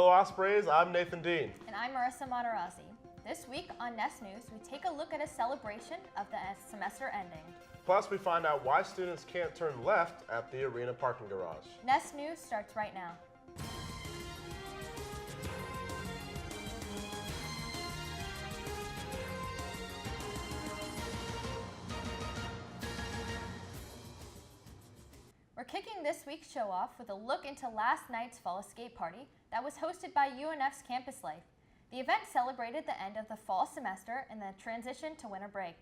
Ospreys, I'm Nathan Dean. And I'm Marissa Matarazzi. This week on Nest News, we take a look at a celebration of the semester ending. Plus, we find out why students can't turn left at the arena parking garage. Nest News starts right now. We're kicking this week's show off with a look into last night's fall escape party that was hosted by UNF's Campus Life. The event celebrated the end of the fall semester and the transition to winter break.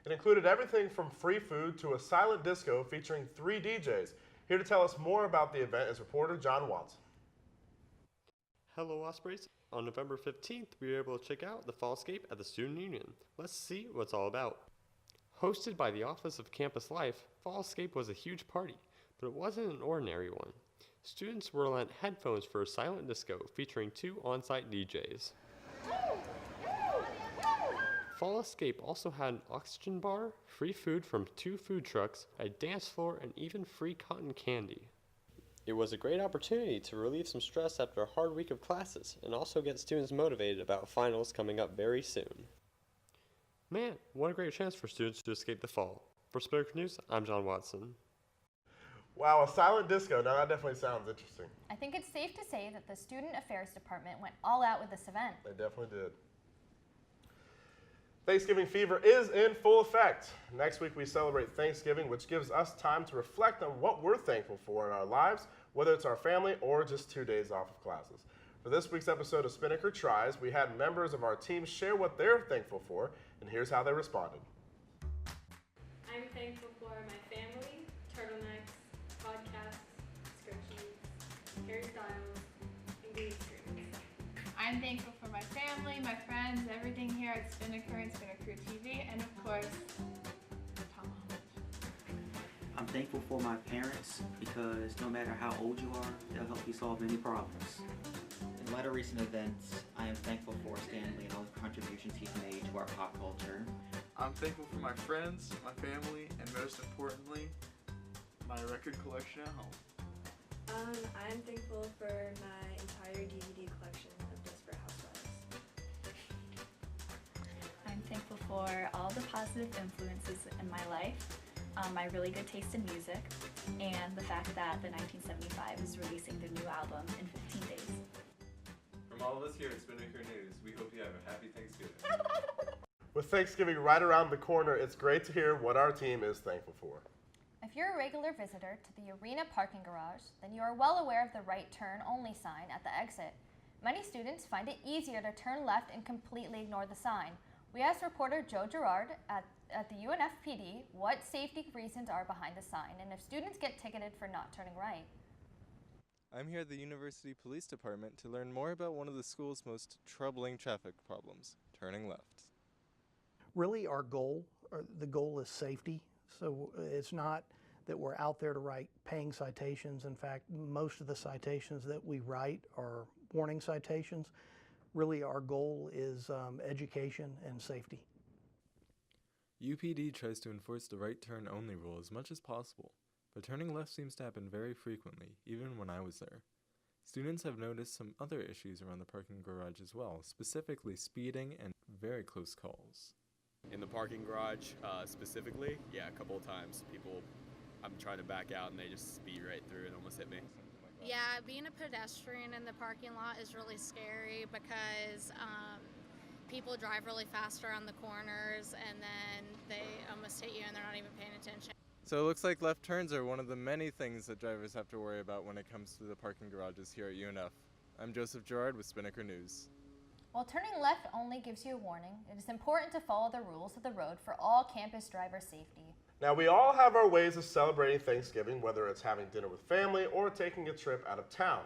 It included everything from free food to a silent disco featuring 3 DJs. Here to tell us more about the event is reporter John Watson. Hello Ospreys. On November 15th, we were able to check out the fall escape at the Student Union. Let's see what it's all about. Hosted by the Office of Campus Life, fall escape was a huge party, but it wasn't an ordinary one. Students were lent headphones for a silent disco featuring 2 on-site DJs. Fall Escape also had an oxygen bar, free food from 2 food trucks, a dance floor, and even free cotton candy. It was a great opportunity to relieve some stress after a hard week of classes and also get students motivated about finals coming up very soon. Man, what a great chance for students to escape the fall. For Spinnakers News, I'm John Watson. Wow, a silent disco. Now that definitely sounds interesting. I think it's safe to say that the Student Affairs Department went all out with this event. They definitely did. Thanksgiving fever is in full effect. Next week we celebrate Thanksgiving, which gives us time to reflect on what we're thankful for in our lives, whether it's our family or just 2 days off of classes. For this week's episode of Spinnaker Tries, we had members of our team share what they're thankful for, and here's how they responded. I'm thankful for my family, turtlenecks, podcasts, scriptures, hairstyles, and green screens. I'm thankful for my family, my friends, everything here at Spinnaker and Spinnaker TV, and of course, the tomahawk. I'm thankful for my parents because no matter how old you are, they'll help you solve any problems. In light of recent events, I am thankful for Stanley and all the contributions he's made to our pop culture. I'm thankful for my friends, my family, and most importantly, my record collection at home. I'm thankful for my entire DVD collection of Desperate Housewives. I'm thankful for all the positive influences in my life, my really good taste in music, and the fact that the 1975 is releasing their new album in 15 days. From all of us here at Spinnaker News, we hope you have a happy Thanksgiving. With Thanksgiving right around the corner, it's great to hear what our team is thankful for. If you're a regular visitor to the arena parking garage, then you are well aware of the right turn only sign at the exit. Many students find it easier to turn left and completely ignore the sign. We asked reporter Joe Gerard at the UNFPD what safety reasons are behind the sign and if students get ticketed for not turning right. I'm here at the University Police Department to learn more about one of the school's most troubling traffic problems, turning left. Really the goal is safety. So it's not that we're out there to write paying citations. In fact, most of the citations that we write are warning citations. Really our goal is education and safety. UPD tries to enforce the right turn only rule as much as possible, but turning left seems to happen very frequently, even when I was there. Students have noticed some other issues around the parking garage as well, specifically speeding and very close calls. In the parking garage specifically, yeah, a couple of times I'm trying to back out and they just speed right through and almost hit me. Yeah, being a pedestrian in the parking lot is really scary because people drive really fast around the corners and then they almost hit you and they're not even paying attention. So it looks like left turns are one of the many things that drivers have to worry about when it comes to the parking garages here at UNF. I'm Joseph Gerard with Spinnaker News. While turning left only gives you a warning, it is important to follow the rules of the road for all campus driver safety. Now, we all have our ways of celebrating Thanksgiving, whether it's having dinner with family or taking a trip out of town.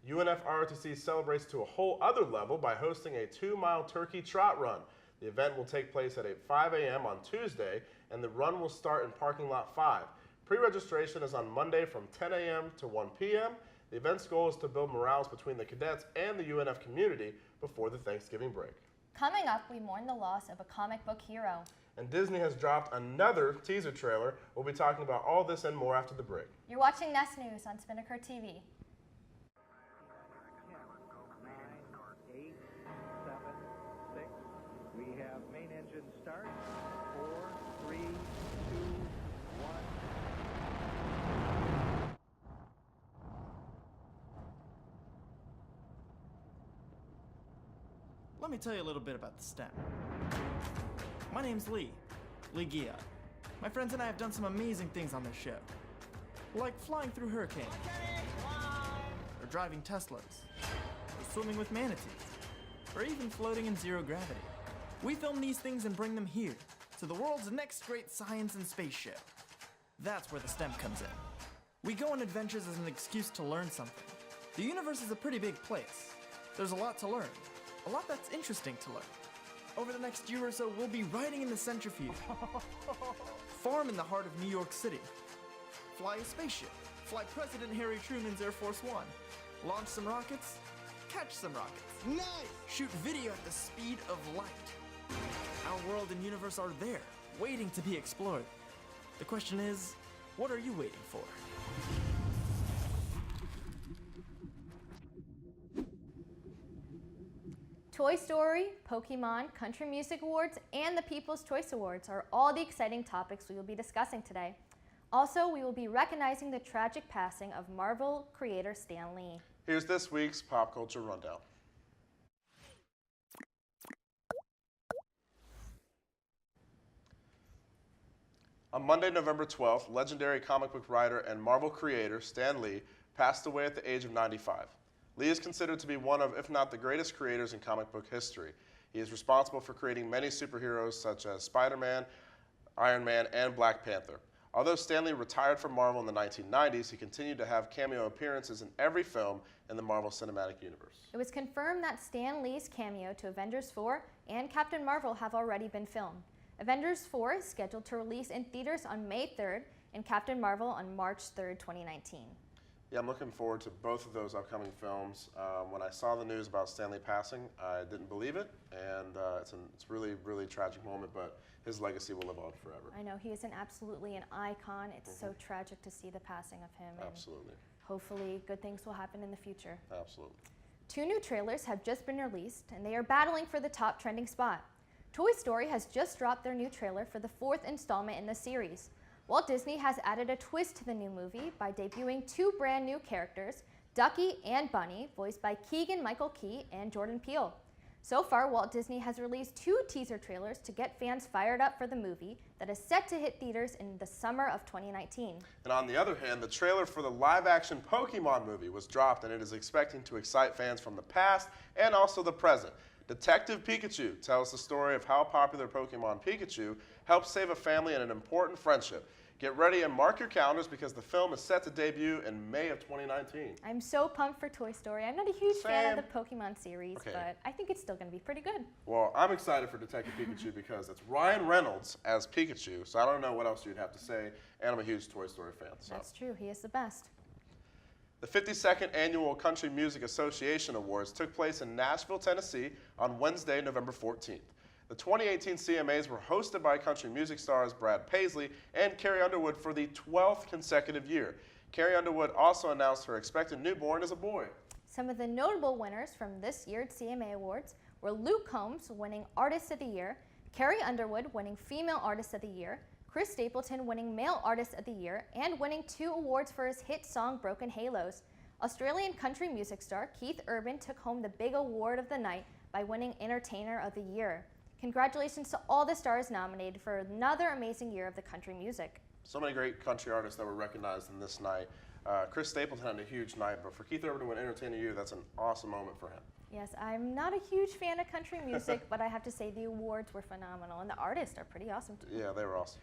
UNF ROTC celebrates to a whole other level by hosting a 2-mile turkey trot run. The event will take place at 5 a.m. on Tuesday, and the run will start in parking lot 5. Pre-registration is on Monday from 10 a.m. to 1 p.m. The event's goal is to build morale between the cadets and the UNF community before the Thanksgiving break. Coming up, we mourn the loss of a comic book hero. And Disney has dropped another teaser trailer. We'll be talking about all this and more after the break. You're watching Nest News on Spinnaker TV. start. 4, 3, 2, 1. Let me tell you a little bit about the STEM. My name's Lee Gia. My friends and I have done some amazing things on this show, like flying through hurricanes, or driving Teslas, or swimming with manatees, or even floating in zero gravity. We film these things and bring them here, to the world's next great science and space show. That's where the STEM comes in. We go on adventures as an excuse to learn something. The universe is a pretty big place. There's a lot to learn. A lot that's interesting to learn. Over the next year or so, we'll be riding in the centrifuge, farm in the heart of New York City, fly a spaceship, fly President Harry Truman's Air Force One, launch some rockets, catch some rockets, nice! Shoot video at the speed of light. Our world and universe are there, waiting to be explored. The question is, what are you waiting for? Toy Story, Pokemon, Country Music Awards, and the People's Choice Awards are all the exciting topics we will be discussing today. Also, we will be recognizing the tragic passing of Marvel creator Stan Lee. Here's this week's Pop Culture Rundown. On Monday, November 12th, legendary comic book writer and Marvel creator Stan Lee passed away at the age of 95. Lee is considered to be one of, if not the greatest creators in comic book history. He is responsible for creating many superheroes such as Spider-Man, Iron Man, and Black Panther. Although Stan Lee retired from Marvel in the 1990s, he continued to have cameo appearances in every film in the Marvel Cinematic Universe. It was confirmed that Stan Lee's cameo to Avengers 4 and Captain Marvel have already been filmed. Avengers 4 is scheduled to release in theaters on May 3rd and Captain Marvel on March 3rd, 2019. Yeah, I'm looking forward to both of those upcoming films. When I saw the news about Stan Lee passing, I didn't believe it, and it's really, really tragic moment, but his legacy will live on forever. I know, he is absolutely an icon. It's so tragic to see the passing of him. Absolutely. And hopefully good things will happen in the future. Absolutely. 2 new trailers have just been released, and they are battling for the top trending spot. Toy Story has just dropped their new trailer for the 4th installment in the series. Walt Disney has added a twist to the new movie by debuting 2 brand new characters, Ducky and Bunny, voiced by Keegan-Michael Key and Jordan Peele. So far, Walt Disney has released 2 teaser trailers to get fans fired up for the movie that is set to hit theaters in the summer of 2019. And on the other hand, the trailer for the live-action Pokemon movie was dropped, and it is expecting to excite fans from the past and also the present. Detective Pikachu tells the story of how popular Pokemon Pikachu helped save a family and an important friendship. Get ready and mark your calendars because the film is set to debut in May of 2019. I'm so pumped for Toy Story. I'm not a huge fan of the Pokemon series, but I think it's still going to be pretty good. Well, I'm excited for Detective Pikachu because it's Ryan Reynolds as Pikachu, so I don't know what else you'd have to say, and I'm a huge Toy Story fan. So. That's true. He is the best. The 52nd Annual Country Music Association Awards took place in Nashville, Tennessee on Wednesday, November 14th. The 2018 CMAs were hosted by country music stars Brad Paisley and Carrie Underwood for the 12th consecutive year. Carrie Underwood also announced her expected newborn as a boy. Some of the notable winners from this year's CMA Awards were Luke Combs winning Artist of the Year, Carrie Underwood winning Female Artist of the Year, Chris Stapleton winning Male Artist of the Year, and winning 2 awards for his hit song Broken Halos. Australian country music star Keith Urban took home the big award of the night by winning Entertainer of the Year. Congratulations to all the stars nominated for another amazing year of the country music. So many great country artists that were recognized in this night. Chris Stapleton had a huge night, but for Keith Urban to win Entertainer of the Year, that's an awesome moment for him. Yes, I'm not a huge fan of country music, but I have to say the awards were phenomenal, and the artists are pretty awesome too. Yeah, they were awesome.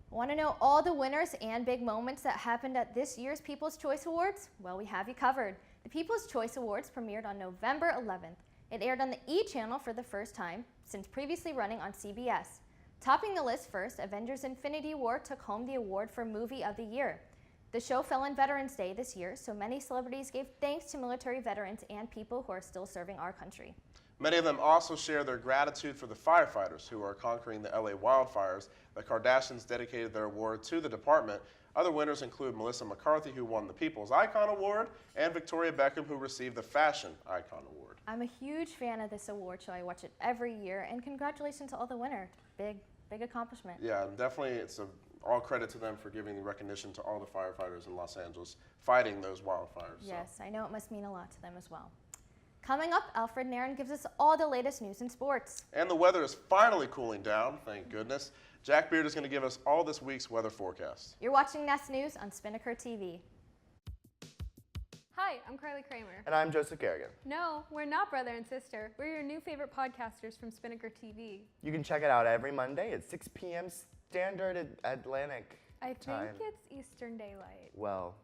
Want to know all the winners and big moments that happened at this year's People's Choice Awards? Well, we have you covered. The People's Choice Awards premiered on November 11th. It aired on the E! Channel for the first time, since previously running on CBS. Topping the list first, Avengers Infinity War took home the award for Movie of the Year. The show fell on Veterans Day this year, so many celebrities gave thanks to military veterans and people who are still serving our country. Many of them also share their gratitude for the firefighters who are conquering the LA wildfires. The Kardashians dedicated their award to the department. Other winners include Melissa McCarthy, who won the People's Icon Award, and Victoria Beckham, who received the Fashion Icon Award. I'm a huge fan of this award show. I watch it every year, and congratulations to all the winners. Big accomplishment. Yeah, definitely it's all credit to them for giving the recognition to all the firefighters in Los Angeles fighting those wildfires. Yes, I know it must mean a lot to them as well. Coming up, Alfred Nairn gives us all the latest news in sports. And the weather is finally cooling down, thank goodness. Jack Beard is going to give us all this week's weather forecast. You're watching Nest News on Spinnaker TV. Hi, I'm Carly Kramer. And I'm Joseph Garrigan. No, we're not brother and sister. We're your new favorite podcasters from Spinnaker TV. You can check it out every Monday at 6 p.m. Standard Atlantic time. I think it's Eastern Daylight. Well,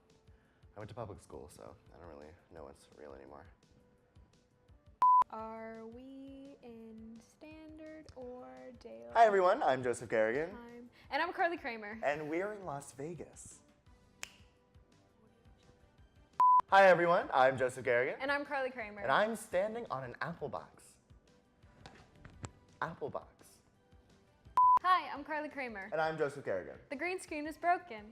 I went to public school, so I don't really know what's real anymore. Are we in Standard or Daylight? Hi everyone, I'm Joseph Garrigan. And I'm Carly Kramer. And we're in Las Vegas. Hi everyone, I'm Joseph Garrigan. And I'm Carly Kramer. And I'm standing on an apple box. Apple box. Hi, I'm Carly Kramer. And I'm Joseph Garrigan. The green screen is broken.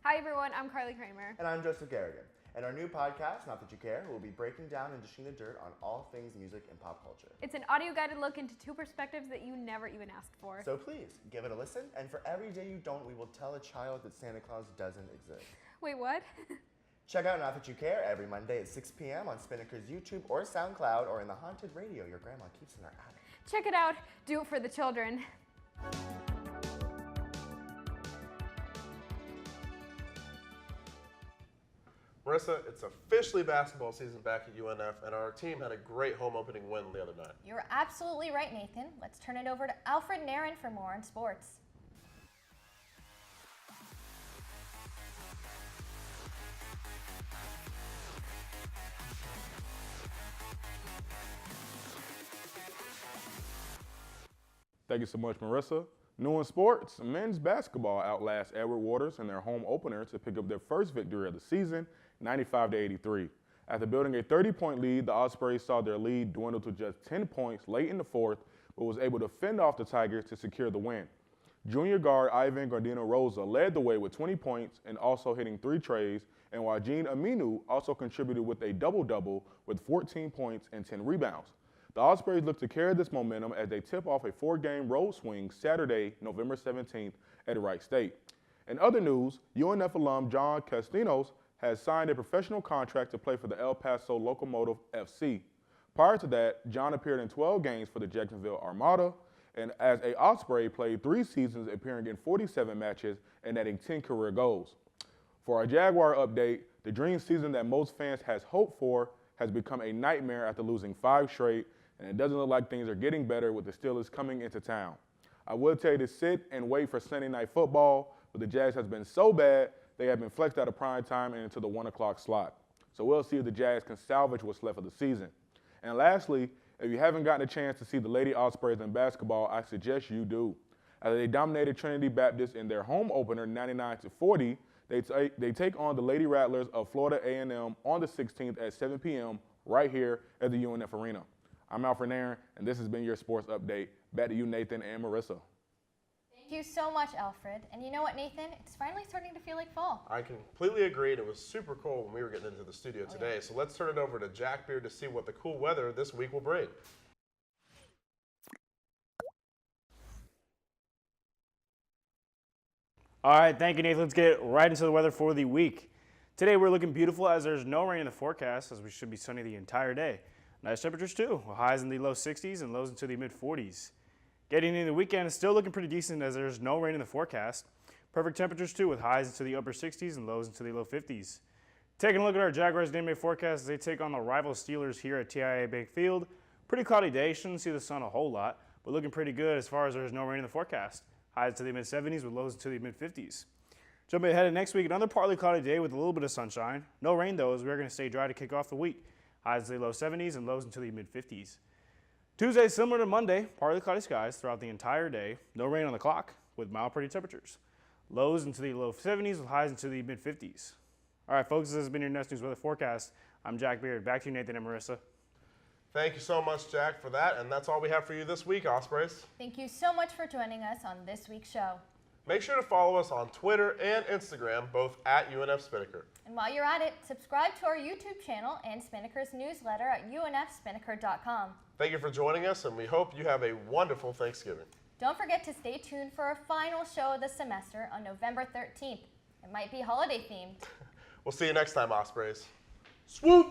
Hi everyone, I'm Carly Kramer. And I'm Joseph Garrigan. And our new podcast, Not That You Care, will be breaking down and dishing the dirt on all things music and pop culture. It's an audio-guided look into two perspectives that you never even asked for. So please, give it a listen, and for every day you don't, we will tell a child that Santa Claus doesn't exist. Wait, what? Check out Not That You Care every Monday at 6 p.m. on Spinnaker's YouTube or SoundCloud or in the haunted radio your grandma keeps in her attic. Check it out. Do it for the children. Marissa, it's officially basketball season back at UNF, and our team had a great home opening win the other night. You're absolutely right, Nathan. Let's turn it over to Alfred Nairn for more on sports. Thank you so much, Marissa. New in sports, men's basketball outlasts Edward Waters in their home opener to pick up their first victory of the season, 95-83. After building a 30-point lead, the Ospreys saw their lead dwindle to just 10 points late in the fourth, but was able to fend off the Tigers to secure the win. Junior guard Ivan Gardino-Rosa led the way with 20 points and also hitting 3 treys, and Wajin Aminu also contributed with a double-double with 14 points and 10 rebounds. The Ospreys look to carry this momentum as they tip off a 4-game road swing Saturday, November 17th at Wright State. In other news, UNF alum John Castinos has signed a professional contract to play for the El Paso Locomotive FC. Prior to that, John appeared in 12 games for the Jacksonville Armada, and as a Osprey played 3 seasons, appearing in 47 matches and netting 10 career goals. For our Jaguar update, the dream season that most fans has hoped for has become a nightmare after losing 5 straight, and it doesn't look like things are getting better with the Steelers coming into town. I will tell you to sit and wait for Sunday Night Football, but the Jags has been so bad, they have been flexed out of prime time and into the 1 o'clock slot. So we'll see if the Jags can salvage what's left of the season. And lastly, if you haven't gotten a chance to see the Lady Ospreys in basketball, I suggest you do. As they dominated Trinity Baptist in their home opener 99-40, they take on the Lady Rattlers of Florida A&M on the 16th at 7 p.m. right here at the UNF Arena. I'm Alfred Nairn, and this has been your sports update. Back to you, Nathan and Marissa. Thank you so much, Alfred. And you know what, Nathan? It's finally starting to feel like fall. I completely agree. It was super cold when we were getting into the studio today. So let's turn it over to Jack Beard to see what the cool weather this week will bring. All right, thank you, Nathan. Let's get right into the weather for the week. Today we're looking beautiful as there's no rain in the forecast, as we should be sunny the entire day. Nice temperatures too, with highs in the low 60s and lows into the mid 40s. Getting into the weekend is still looking pretty decent as there's no rain in the forecast. Perfect temperatures too, with highs into the upper 60s and lows into the low 50s. Taking a look at our Jaguars day-to-day forecast as they take on the rival Steelers here at TIAA Bank Field. Pretty cloudy day, shouldn't see the sun a whole lot, but looking pretty good as far as there's no rain in the forecast. Highs to the mid 70s with lows into the mid 50s. Jumping ahead to next week, another partly cloudy day with a little bit of sunshine. No rain though, as we're going to stay dry to kick off the week. Highs to the low 70s and lows into the mid 50s. Tuesday, similar to Monday, partly cloudy skies throughout the entire day. No rain on the clock with mild, pretty temperatures. Lows into the low 70s with highs into the mid 50s. All right, folks, this has been your Nest News weather forecast. I'm Jack Beard. Back to you, Nathan and Marissa. Thank you so much, Jack, for that. And that's all we have for you this week, Ospreys. Thank you so much for joining us on this week's show. Make sure to follow us on Twitter and Instagram, both at UNF Spinnaker. And while you're at it, subscribe to our YouTube channel and Spinnaker's newsletter at unfspinnaker.com. Thank you for joining us, and we hope you have a wonderful Thanksgiving. Don't forget to stay tuned for our final show of the semester on November 13th. It might be holiday themed. We'll see you next time, Ospreys. Swoop!